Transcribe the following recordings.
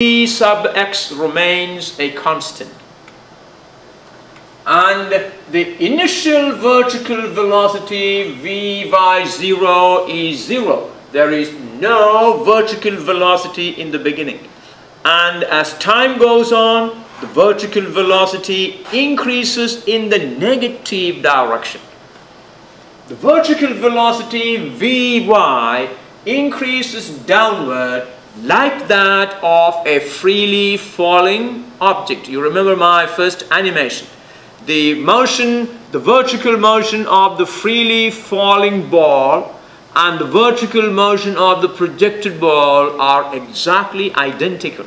v sub x remains a constant. And the initial vertical velocity Vy0 is 0. There is no vertical velocity in the beginning. And as time goes on, the vertical velocity increases in the negative direction. The vertical velocity Vy increases downward like that of a freely falling object. You remember my first animation. The motion, the vertical motion of the freely falling ball and the vertical motion of the projected ball are exactly identical.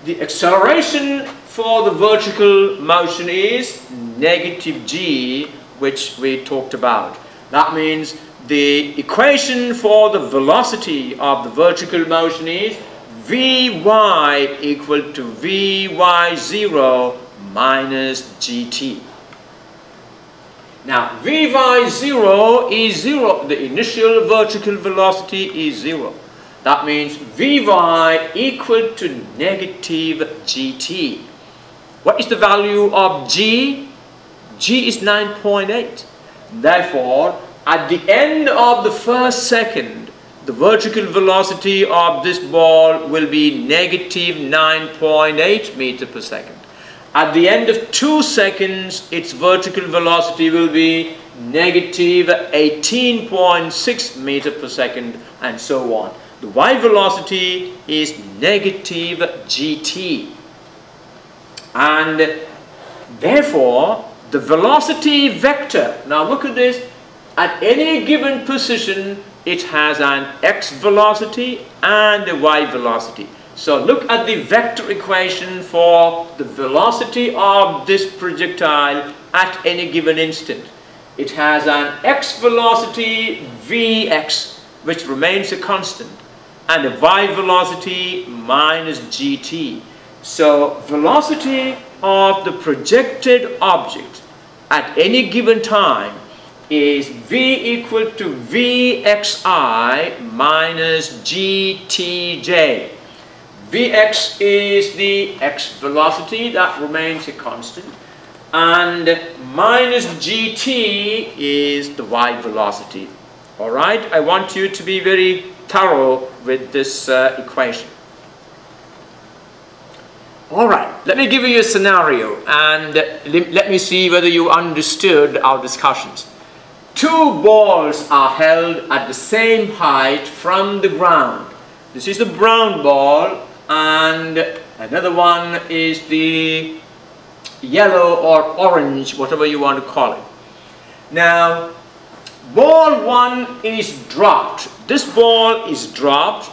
The acceleration for the vertical motion is negative g, which we talked about. That means the equation for the velocity of the vertical motion is Vy equal to Vy0 minus gt. Now Vy0 is 0. The initial vertical velocity is 0. That means Vy equal to negative gt. What is the value of g? G is 9.8. Therefore, at the end of the first second, the vertical velocity of this ball will be negative 9.8 meters per second. At the end of 2 seconds, its vertical velocity will be negative 18.6 meters per second, and so on. The y velocity is negative gt. And therefore, the velocity vector, now look at this, at any given position, it has an x velocity and a y velocity. So look at the vector equation for the velocity of this projectile at any given instant. It has an x velocity vx, which remains a constant, and a y velocity minus gt. So velocity of the projected object at any given time is v equal to vxi minus gtj. Vx is the x velocity, that remains a constant, and minus gt is the y velocity. Alright, I want you to be very thorough with this equation. Alright, let me give you a scenario and let me see whether you understood our discussions. Two balls are held at the same height from the ground. This is the brown ball and another one is the yellow or orange, whatever you want to call it. Now, ball 1 is dropped. This ball is dropped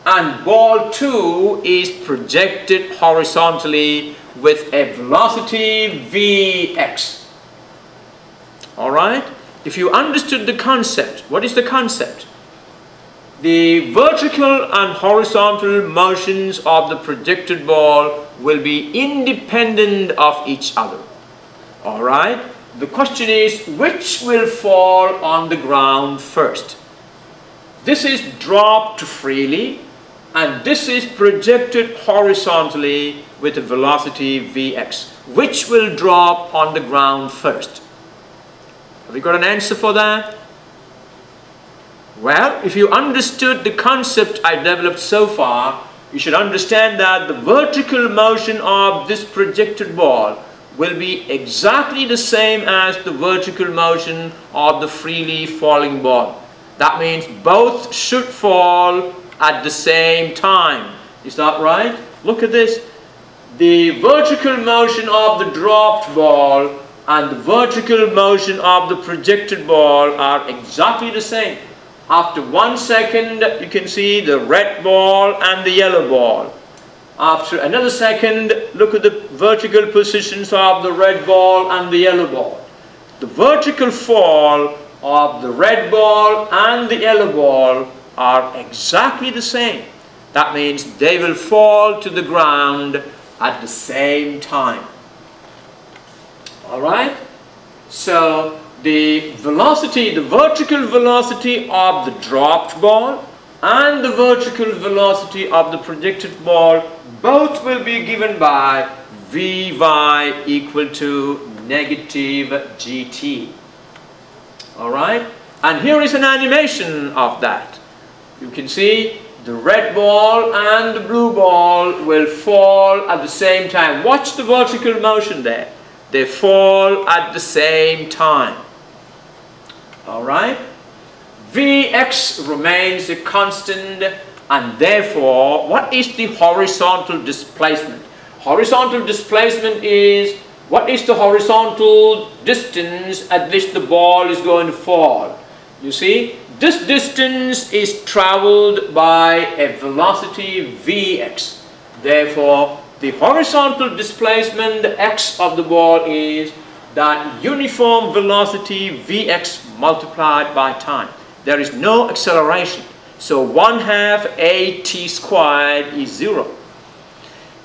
and ball 2 is projected horizontally with a velocity Vx. Alright? If you understood the concept, what is the concept? The vertical and horizontal motions of the projected ball will be independent of each other. Alright? The question is, which will fall on the ground first? This is dropped freely and this is projected horizontally with a velocity Vx. Which will drop on the ground first? Have you got an answer for that? Well, if you understood the concept I've developed so far, you should understand that the vertical motion of this projected ball will be exactly the same as the vertical motion of the freely falling ball. That means both should fall at the same time. Is that right? Look at this. The vertical motion of the dropped ball and the vertical motion of the projected ball are exactly the same. After 1 second, you can see the red ball and the yellow ball. After another second, look at the vertical positions of the red ball and the yellow ball. The vertical fall of the red ball and the yellow ball are exactly the same. That means they will fall to the ground at the same time. Alright? So the velocity, the vertical velocity of the dropped ball and the vertical velocity of the projected ball, both will be given by Vy equal to negative gt. Alright? And here is an animation of that. You can see the red ball and the blue ball will fall at the same time. Watch the vertical motion there. They fall at the same time. Alright? Vx remains a constant, and therefore, what is the horizontal displacement? Horizontal displacement is, what is the horizontal distance at which the ball is going to fall? You see, this distance is traveled by a velocity Vx. Therefore, the horizontal displacement x of the ball is that uniform velocity Vx multiplied by time. There is no acceleration. So 1/2 at squared is 0.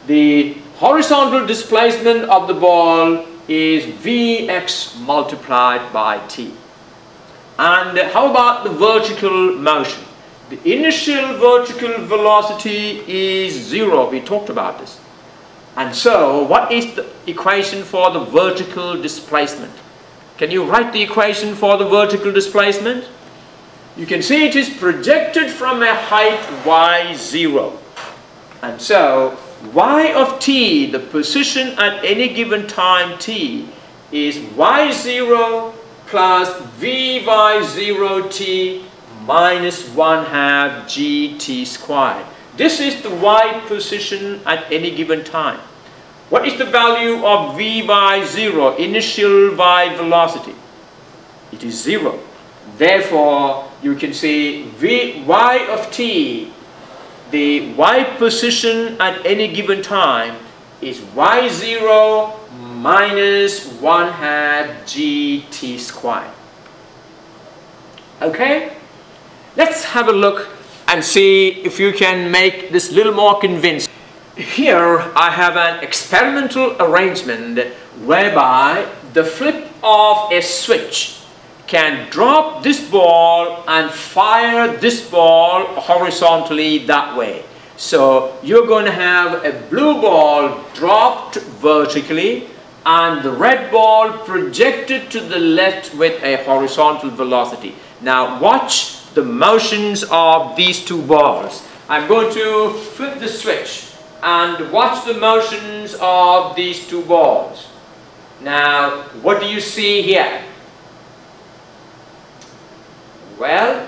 The horizontal displacement of the ball is Vx multiplied by t. And how about the vertical motion? The initial vertical velocity is 0. We talked about this. And so, what is the equation for the vertical displacement? Can you write the equation for the vertical displacement? You can see it is projected from a height y0. And so, y of t, the position at any given time t, is y0 plus Vy0t minus 1/2 gt squared. This is the y position at any given time. What is the value of Vy0, initial y velocity? It is 0. Therefore, you can say y of t, the y position at any given time, is y0 minus 1/2 gt squared. Okay? Let's have a look and see if you can make this a little more convincing. Here I have an experimental arrangement whereby the flip of a switch can drop this ball and fire this ball horizontally that way. So you're going to have a blue ball dropped vertically and the red ball projected to the left with a horizontal velocity. Now watch the motions of these two balls. I'm going to flip the switch and watch the motions of these two balls. Now, what do you see here? Well,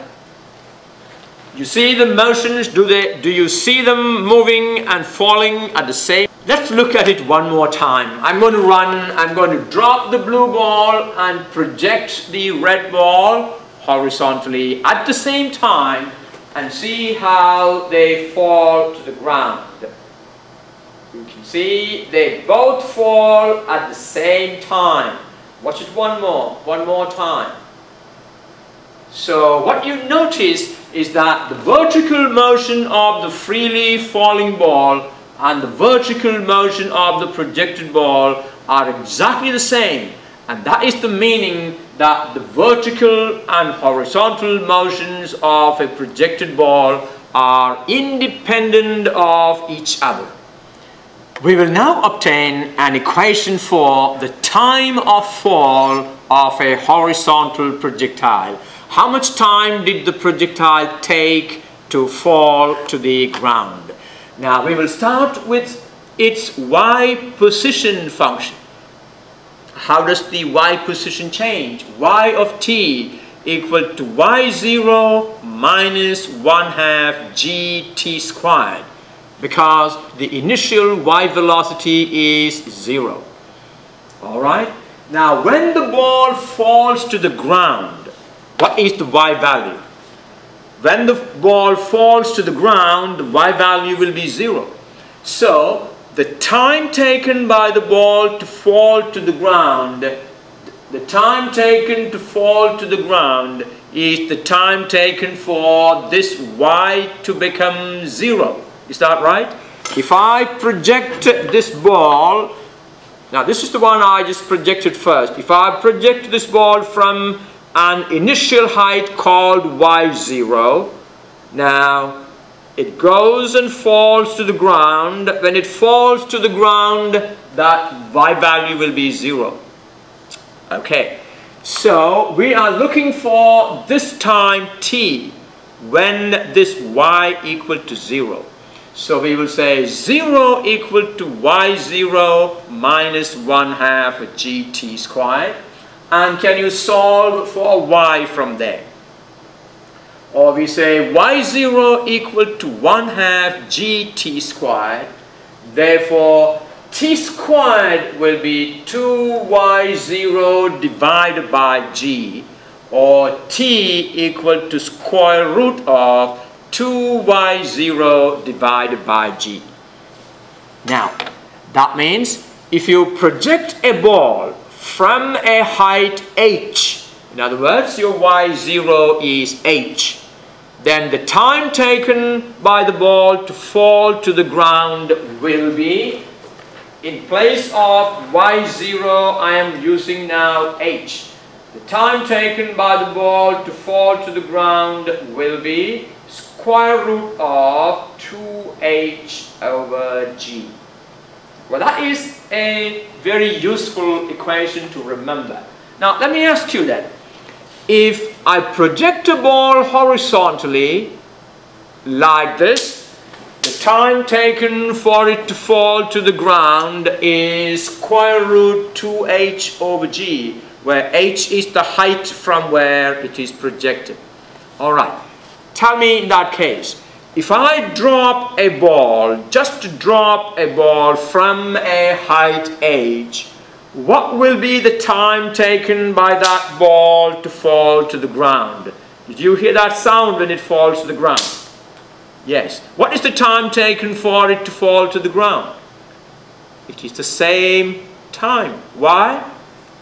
you see the motions, do you see them moving and falling at the same? Let's look at it one more time. I'm going to run, I'm going to drop the blue ball and project the red ball horizontally at the same time and see how they fall to the ground. You can see they both fall at the same time. Watch it one more time. So what you notice is that the vertical motion of the freely falling ball and the vertical motion of the projected ball are exactly the same, and that is the meaning that the vertical and horizontal motions of a projected ball are independent of each other. We will now obtain an equation for the time of fall of a horizontal projectile. How much time did the projectile take to fall to the ground? Now we will start with its y position function. How does the y position change? Y of t equal to y0 minus 1/2 gt squared, because the initial y velocity is 0. Alright? Now when the ball falls to the ground, what is the y value? When the ball falls to the ground, the y value will be 0. So the time taken by the ball to fall to the ground, the time taken to fall to the ground is the time taken for this y to become 0. Is that right? If I project this ball, now this is the one I just projected first. If I project this ball from an initial height called y0, Now, it goes and falls to the ground. When it falls to the ground, that y value will be 0. Okay, so we are looking for this time t when this y equal to 0. So we will say 0 equal to y0 minus 1/2 gt squared. And can you solve for y from there? Or we say y0 equal to 1/2 gt squared. Therefore, t squared will be 2y0 divided by g, or t equal to square root of 2y0 divided by g. Now, that means if you project a ball from a height h, in other words, your y0 is h, then the time taken by the ball to fall to the ground will be, in place of y0, I am using now h. The time taken by the ball to fall to the ground will be square root of 2h over g. Well, that is a very useful equation to remember. Now, let me ask you then, if I project a ball horizontally like this, the time taken for it to fall to the ground is square root 2h over g, where h is the height from where it is projected. All right, tell me in that case, if I drop a ball, just drop a ball from a height h, what will be the time taken by that ball to fall to the ground? Did you hear that sound when it falls to the ground? Yes. What is the time taken for it to fall to the ground? It is the same time. Why?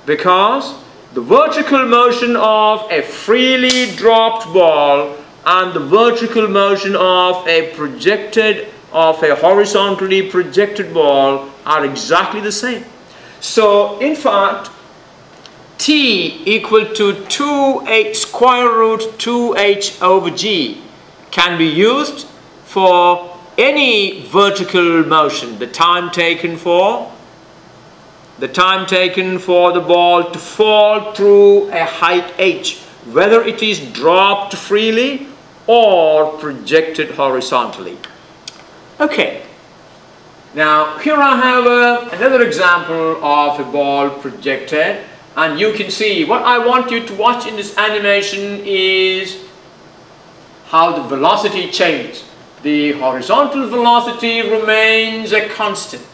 Because the vertical motion of a freely dropped ball and the vertical motion of a horizontally projected ball are exactly the same. So, in fact, t equal to 2h square root 2h over g can be used for any vertical motion. The time taken for the ball to fall through a height h, whether it is dropped freely or projected horizontally. Okay. Now, here I have another example of a ball projected, and you can see what I want you to watch in this animation is how the velocity changes. The horizontal velocity remains a constant,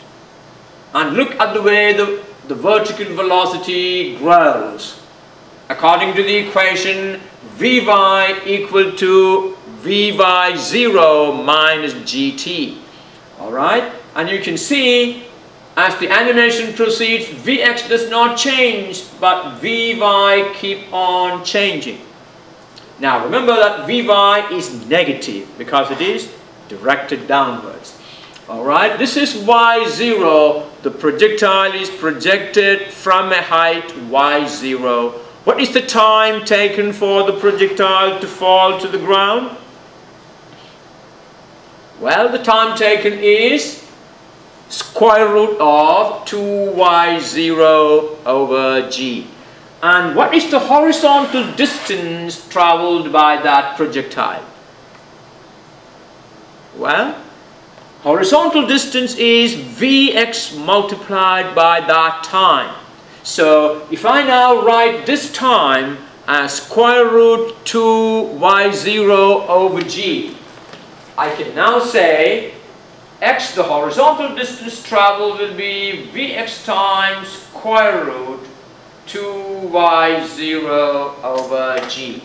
and look at the way the vertical velocity grows. According to the equation, Vy equal to Vy0 minus gt. Alright? And you can see, as the animation proceeds, Vx does not change, but Vy keep on changing. Now remember that Vy is negative because it is directed downwards. Alright, this is y0. The projectile is projected from a height y0. What is the time taken for the projectile to fall to the ground? Well, the time taken is square root of 2y0 over g. And what is the horizontal distance traveled by that projectile? Well, horizontal distance is Vx multiplied by that time. So, if I now write this time as square root 2y0 over g, I can now say x, the horizontal distance traveled, will be Vx times square root 2y0 over g.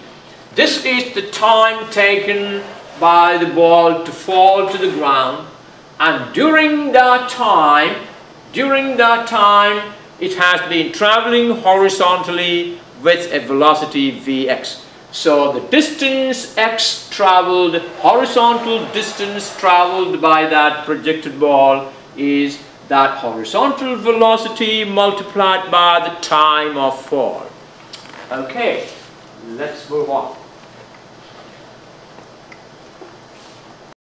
This is the time taken by the ball to fall to the ground, and during that time it has been traveling horizontally with a velocity Vx. So the distance x traveled, horizontal distance traveled by that projected ball is that horizontal velocity multiplied by the time of fall. Okay, let's move on.